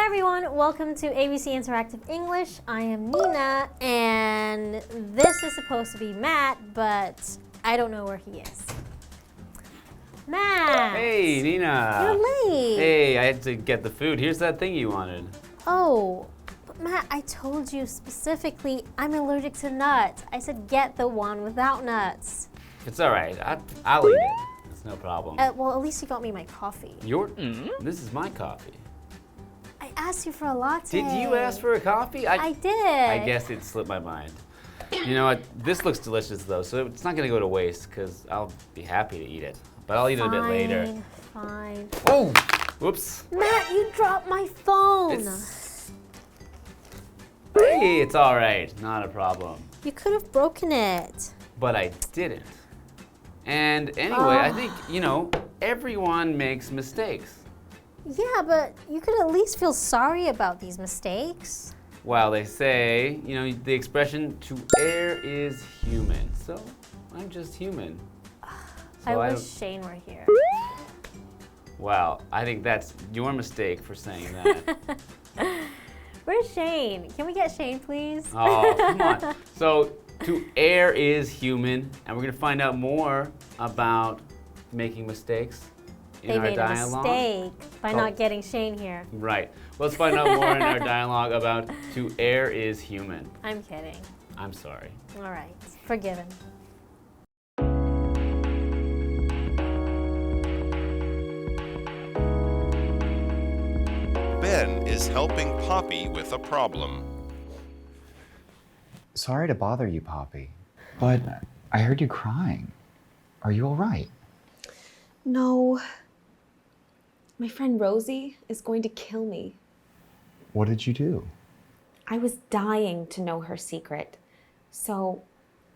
everyone, welcome to ABC Interactive English. I am Nina, and this is supposed to be Matt, but I don't know where he is. Matt! Hey, Nina! You're late! Hey, I had to get the food. Here's that thing you wanted. Oh, but Matt, I told you specifically I'm allergic to nuts. I said get the one without nuts. It's all right. I'll eat it. It's no problem. Well, at least you got me my coffee. This is my coffee. I asked you for a latte. Did you ask for a coffee? I did. I guess it slipped my mind. You know what? This looks delicious though, so it's not gonna go to waste because I'll be happy to eat it. But I'll eat it a bit later. Fine. Oh! Whoops. Matt, you dropped my phone. Hey, it's all right. Not a problem. You could have broken it. But I didn't. And anyway, I think, everyone makes mistakes. Yeah, but you could at least feel sorry about these mistakes. Well, they say, the expression to err is human. So I'm just human. I wish Shane were here. Well, I think that's your mistake for saying that. Where's Shane? Can we get Shane, please? Oh, come on. So to err is human, and we're going to find out more about making mistakes in our dialogue. They made a mistake by not getting Shane here. Right. Let's find out more in our dialogue about to err is human. I'm kidding. I'm sorry. All right. Forgiven. Ben is helping Poppy with a problem. Sorry to bother you, Poppy, but I heard you crying. Are you all right? No. My friend Rosie is going to kill me. What did you do? I was dying to know her secret, so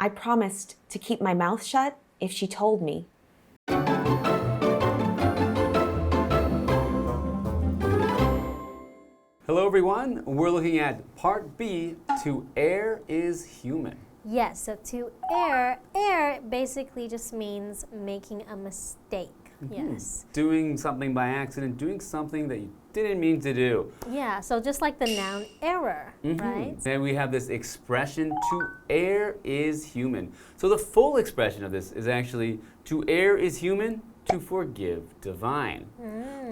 I promised to keep my mouth shut if she told me. Hello, everyone. We're looking at Part B, to err is human. Yes, so to err basically just means making a mistake. Yes. Doing something by accident, doing something that you didn't mean to do. Yeah, so just like the noun error, right? And we have this expression, to err is human. So the full expression of this is actually, to err is human, to forgive divine.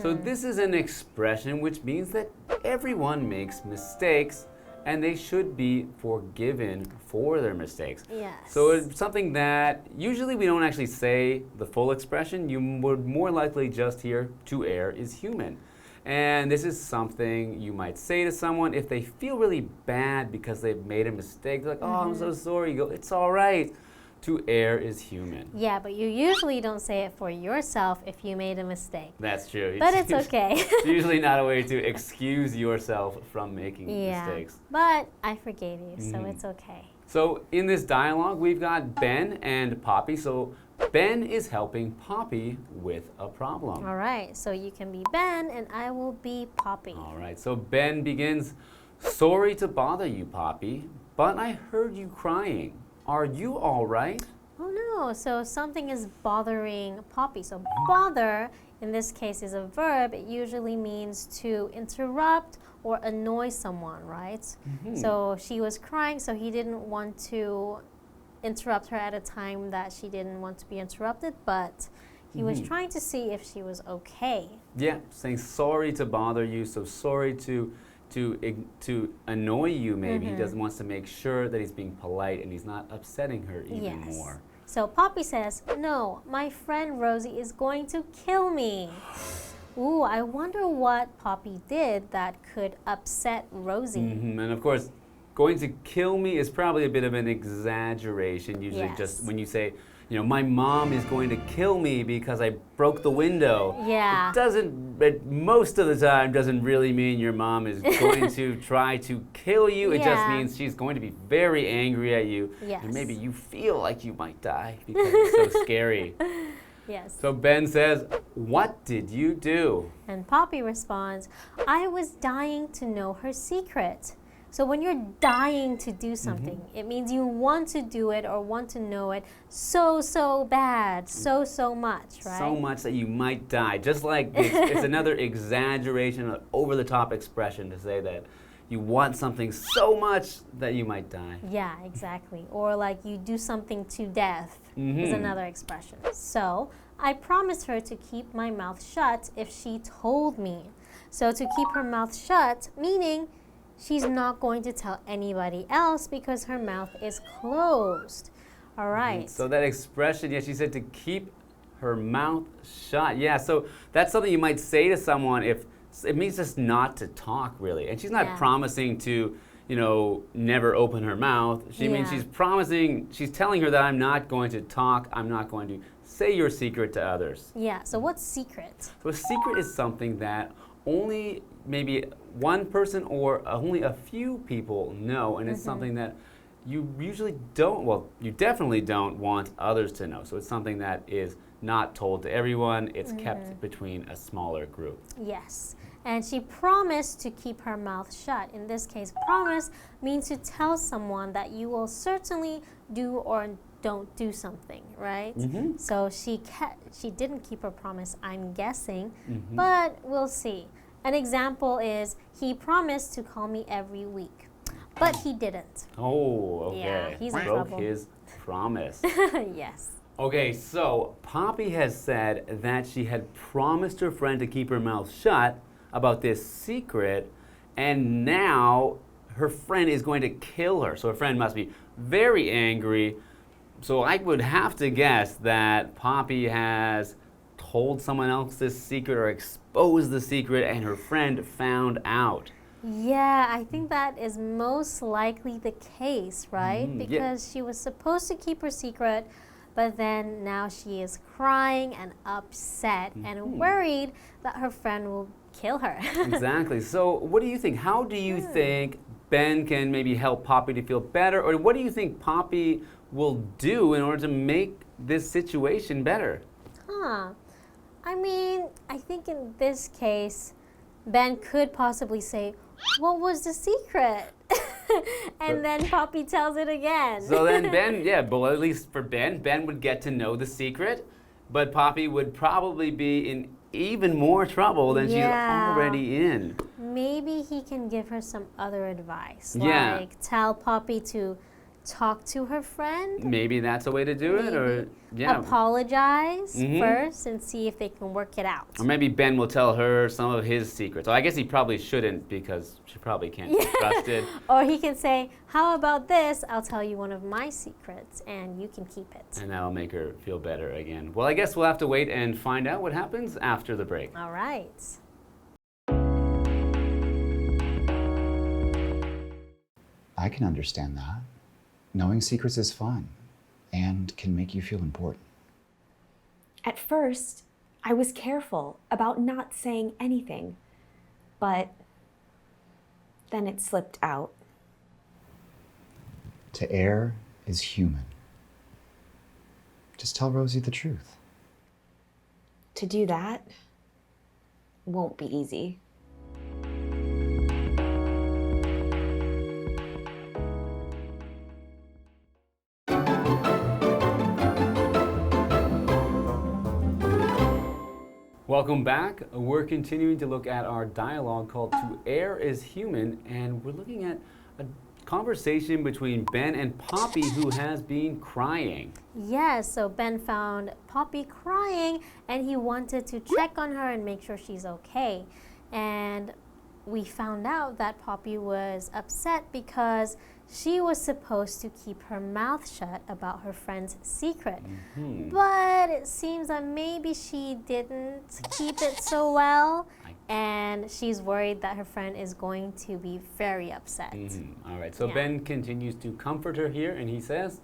So this is an expression which means that everyone makes mistakes and they should be forgiven for their mistakes. Yes. So it's something that usually we don't actually say the full expression. You would more likely just hear, to err is human. And this is something you might say to someone if they feel really bad because they've made a mistake. They're like, oh, I'm so sorry. You go, it's all right. To err is human. Yeah, but you usually don't say it for yourself if you made a mistake. That's true. But it's okay. It's usually not a way to excuse yourself from making mistakes. But I forgave you, so it's okay. So in this dialogue, we've got Ben and Poppy. So Ben is helping Poppy with a problem. All right, so you can be Ben and I will be Poppy. All right, so Ben begins, sorry to bother you, Poppy, but I heard you crying. Are you all right? Oh no, so something is bothering Poppy. So bother, in this case, is a verb. It usually means to interrupt or annoy someone, right? So she was crying, so he didn't want to interrupt her at a time that she didn't want to be interrupted, but he was trying to see if she was okay. Yeah, saying sorry to bother you, so sorry to annoy you maybe. He wants to make sure that he's being polite and he's not upsetting her even more. So Poppy says, no, my friend Rosie is going to kill me. Ooh, I wonder what Poppy did that could upset Rosie. And of course, going to kill me is probably a bit of an exaggeration. Usually just when you say, my mom is going to kill me because I broke the window. Yeah. It most of the time doesn't really mean your mom is going to try to kill you. It just means she's going to be very angry at you. Yes. And maybe you feel like you might die because it's so scary. Yes. So Ben says, what did you do? And Poppy responds, I was dying to know her secret. So when you're dying to do something, it means you want to do it or want to know it so bad, so much, right? So much that you might die. Just like it's another exaggeration, over-the-top expression to say that you want something so much that you might die. Yeah, exactly. Or like you do something to death is another expression. So I promised her to keep my mouth shut if she told me. So to keep her mouth shut, meaning she's not going to tell anybody else because her mouth is closed. All right. So that expression, yeah, she said to keep her mouth shut. Yeah, so that's something you might say to someone if it means just not to talk, really. And she's not promising to, you know, never open her mouth. She means she's promising, she's telling her that I'm not going to talk, I'm not going to say your secret to others. Yeah, so what's secret? So a secret is something that only maybe one person or only a few people know, and it's something that you usually don't, well, you definitely don't want others to know. So it's something that is not told to everyone, it's kept between a smaller group. Yes, and she promised to keep her mouth shut. In this case, promise means to tell someone that you will certainly do or don't do something, right? So she didn't keep her promise, I'm guessing, but we'll see. An example is, he promised to call me every week, but he didn't. Oh, okay. Yeah, he's in Broke trouble. his promise. Yes. Okay, so Poppy has said that she had promised her friend to keep her mouth shut about this secret, and now her friend is going to kill her. So her friend must be very angry. So I would have to guess that Poppy has told someone else this secret or exposed the secret and her friend found out. Yeah, I think that is most likely the case, right? Because she was supposed to keep her secret, but then now she is crying and upset and worried that her friend will kill her. Exactly. So what do you think? How do you think Ben can maybe help Poppy to feel better? Or what do you think Poppy will do in order to make this situation better? I mean, I think in this case, Ben could possibly say, what was the secret? And then Poppy tells it again. So then Ben, yeah, well, at least for Ben would get to know the secret, but Poppy would probably be in even more trouble than she's already in. Maybe he can give her some other advice. Yeah. Like tell Poppy to talk to her friend. Maybe that's a way to do it, or apologize first and see if they can work it out. Or maybe Ben will tell her some of his secrets. So I guess he probably shouldn't because she probably can't be trusted. Or he can say, how about this? I'll tell you one of my secrets and you can keep it. And that'll make her feel better again. Well, I guess we'll have to wait and find out what happens after the break. All right. I can understand that. Knowing secrets is fun and can make you feel important. At first, I was careful about not saying anything, but then it slipped out. To err is human. Just tell Rosie the truth. To do that won't be easy. Welcome back. We're continuing to look at our dialogue called To Err is Human, and we're looking at a conversation between Ben and Poppy, who has been crying. Yes, so Ben found Poppy crying and he wanted to check on her and make sure she's okay. And we found out that Poppy was upset because she was supposed to keep her mouth shut about her friend's secret. But it seems that maybe she didn't keep it so well, and she's worried that her friend is going to be very upset. All right, so Ben continues to comfort her here, and he says,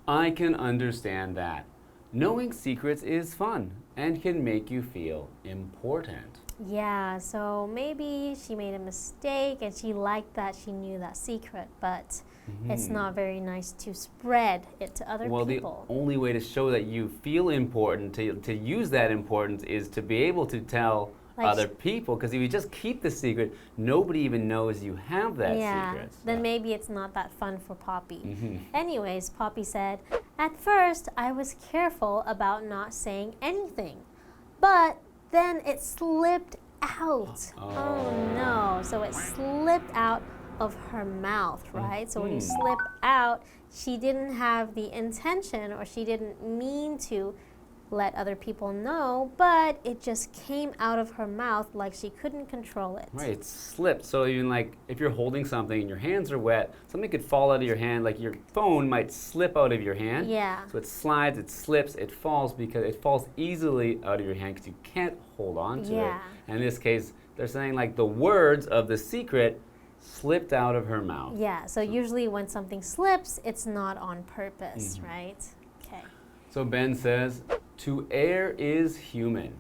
I can understand that. Knowing secrets is fun and can make you feel important. Yeah, so maybe she made a mistake and she liked that she knew that secret, but it's not very nice to spread it to other people. The only way to show that you feel important, to use that importance, is to be able to tell other people, because if you just keep the secret, nobody even knows you have that secret. Then maybe it's not that fun for Poppy. Anyways, Poppy said, "At first, I was careful about not saying anything, but then it slipped out." Oh no. So it slipped out of her mouth, right? So when you slip out, she didn't have the intention, or she didn't mean to let other people know, but it just came out of her mouth like she couldn't control it. Right, it slipped. So even like if you're holding something and your hands are wet, something could fall out of your hand, like your phone might slip out of your hand. Yeah. So it slides, it slips, it falls because it falls easily out of your hand because you can't hold on to it. And in this case, they're saying like the words of the secret slipped out of her mouth. Yeah, so usually when something slips, it's not on purpose, right? Okay. So Ben says, "To err is human.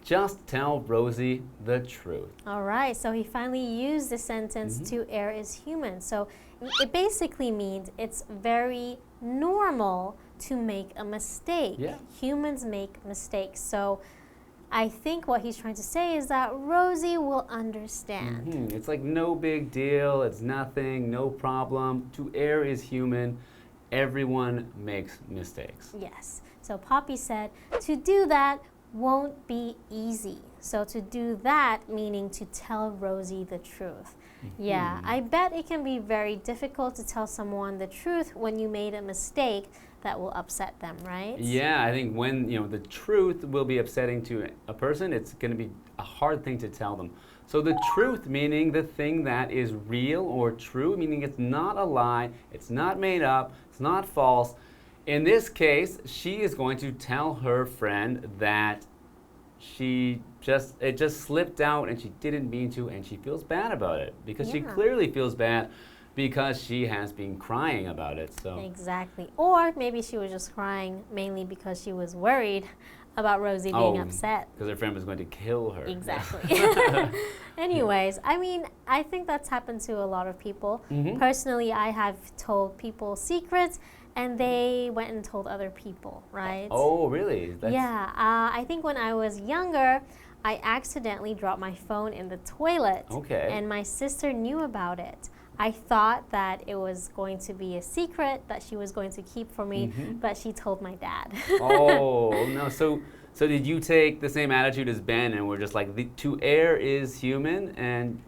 Just tell Rosie the truth." All right, so he finally used the sentence, "to err is human." So it basically means it's very normal to make a mistake. Yeah. Humans make mistakes. So I think what he's trying to say is that Rosie will understand. It's like no big deal, it's nothing, no problem. To err is human. Everyone makes mistakes. Yes. So Poppy said, "To do that won't be easy." So to do that meaning to tell Rosie the truth. Yeah, I bet it can be very difficult to tell someone the truth when you made a mistake that will upset them, right? Yeah, I think when the truth will be upsetting to a person, it's going to be a hard thing to tell them. So the truth meaning the thing that is real or true, meaning it's not a lie, it's not made up, it's not false. In this case, she is going to tell her friend that it just slipped out and she didn't mean to, and she feels bad about it because she clearly feels bad because she has been crying about it. So exactly. Or maybe she was just crying mainly because she was worried about Rosie being upset. Because her friend was going to kill her. Exactly. Anyways, I mean, I think that's happened to a lot of people. Personally, I have told people secrets and they went and told other people, right? Oh, really? I think when I was younger, I accidentally dropped my phone in the toilet. Okay. And my sister knew about it. I thought that it was going to be a secret that she was going to keep for me, but she told my dad. Oh, no. So did you take the same attitude as Ben and were just like, to err is human, and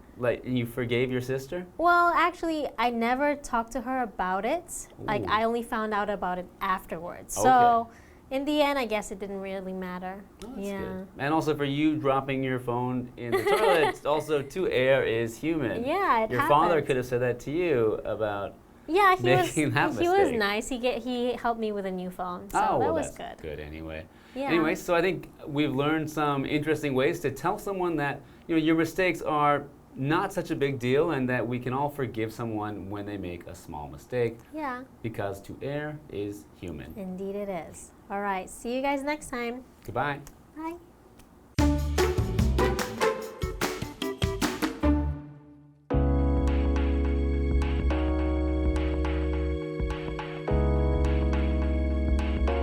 you forgave your sister? Well, actually, I never talked to her about it. Like, I only found out about it afterwards. So in the end, I guess it didn't really matter. Oh, that's good. And also for you dropping your phone in the toilet, also to err is human. Yeah, your father could have said that to you about making that mistake. He was nice. He helped me with a new phone, so that was good. Good anyway. Yeah. Anyway, so I think we've learned some interesting ways to tell someone that your mistakes are not such a big deal, and that we can all forgive someone when they make a small mistake. Yeah. Because to err is human. Indeed it is. All right, see you guys next time. Goodbye. Bye.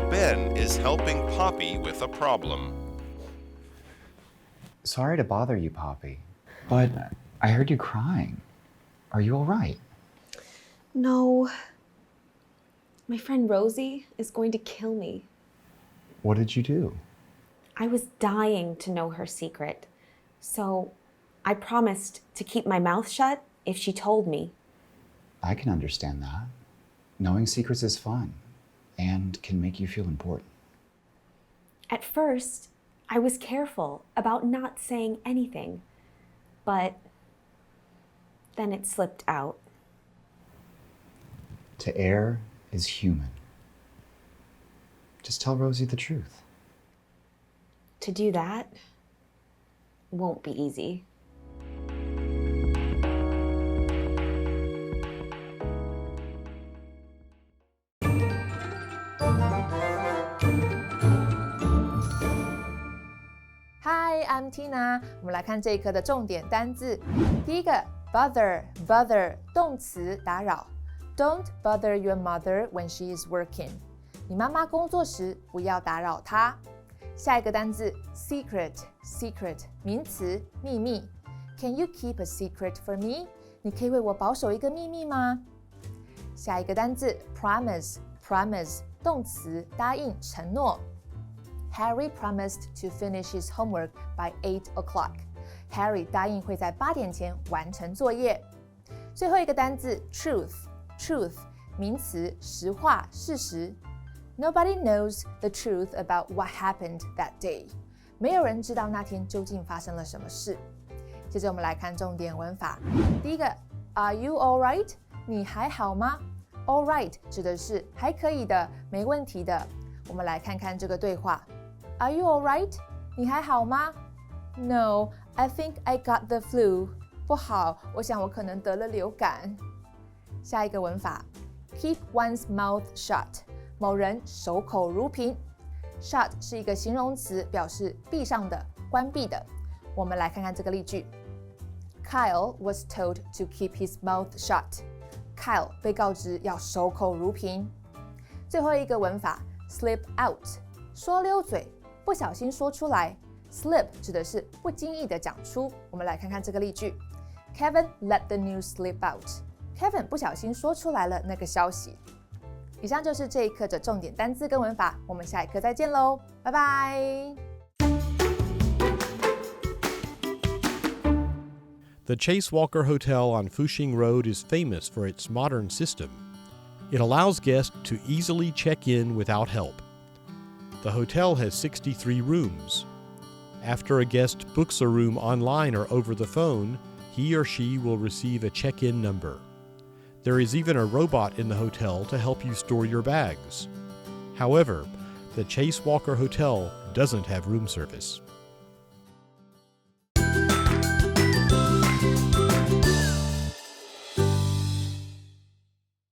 Ben is helping Poppy with a problem. Sorry to bother you, Poppy, but I heard you crying. Are you all right? No. My friend Rosie is going to kill me. What did you do? I was dying to know her secret, so I promised to keep my mouth shut if she told me. I can understand that. Knowing secrets is fun and can make you feel important. At first, I was careful about not saying anything, but then it slipped out. To err is human. Just tell Rosie the truth. To do that won't be easy. Hi, I'm Tina. 我们来看这一课的重点单字。第一个 bother 动词打扰。Don't bother your mother when she is working. 你妈妈工作时不要打扰她。下一个单字 secret 名词秘密。Can you keep a secret for me？ 你可以为我保守一个秘密吗？下一个单字 promise 动词答应承诺。Harry promised to finish his homework by 8 o'clock. Harry 答应会在8点前完成作业。最后一个单字 truth 名词实话事实。Nobody knows the truth about what happened that day. 没有人知道那天究竟发生了什么事。接着我们来看重点文法。第一个 Are you alright？ 你还好吗？ Alright 指的是还可以的，没问题的。我们来看看这个对话。Are you alright？ 你还好吗？ No, I think I got the flu. 不好，我想我可能得了流感。下一个文法 Keep one's mouth shut. 某人守口如瓶。Shut 是一个形容词，表示闭上的、关闭的。我们来看看这个例句。Kyle was told to keep his mouth shut. Kyle 被告知要守口如瓶。最后一个文法 slip out 说溜嘴，不小心说出来。slip 指的是不经意的讲出。我们来看看这个例句。Kevin let the news slip out. Kevin 不小心说出来了那个消息。以上就是这一课的重点单字跟文法，我们下一课再见喽，拜拜。The Chase Walker Hotel on Fuxing Road is famous for its modern system. It allows guests to easily check in without help. The hotel has 63 rooms. After a guest books a room online or over the phone, he or she will receive a check-in number. There is even a robot in the hotel to help you store your bags. However, the Chase Walker Hotel doesn't have room service.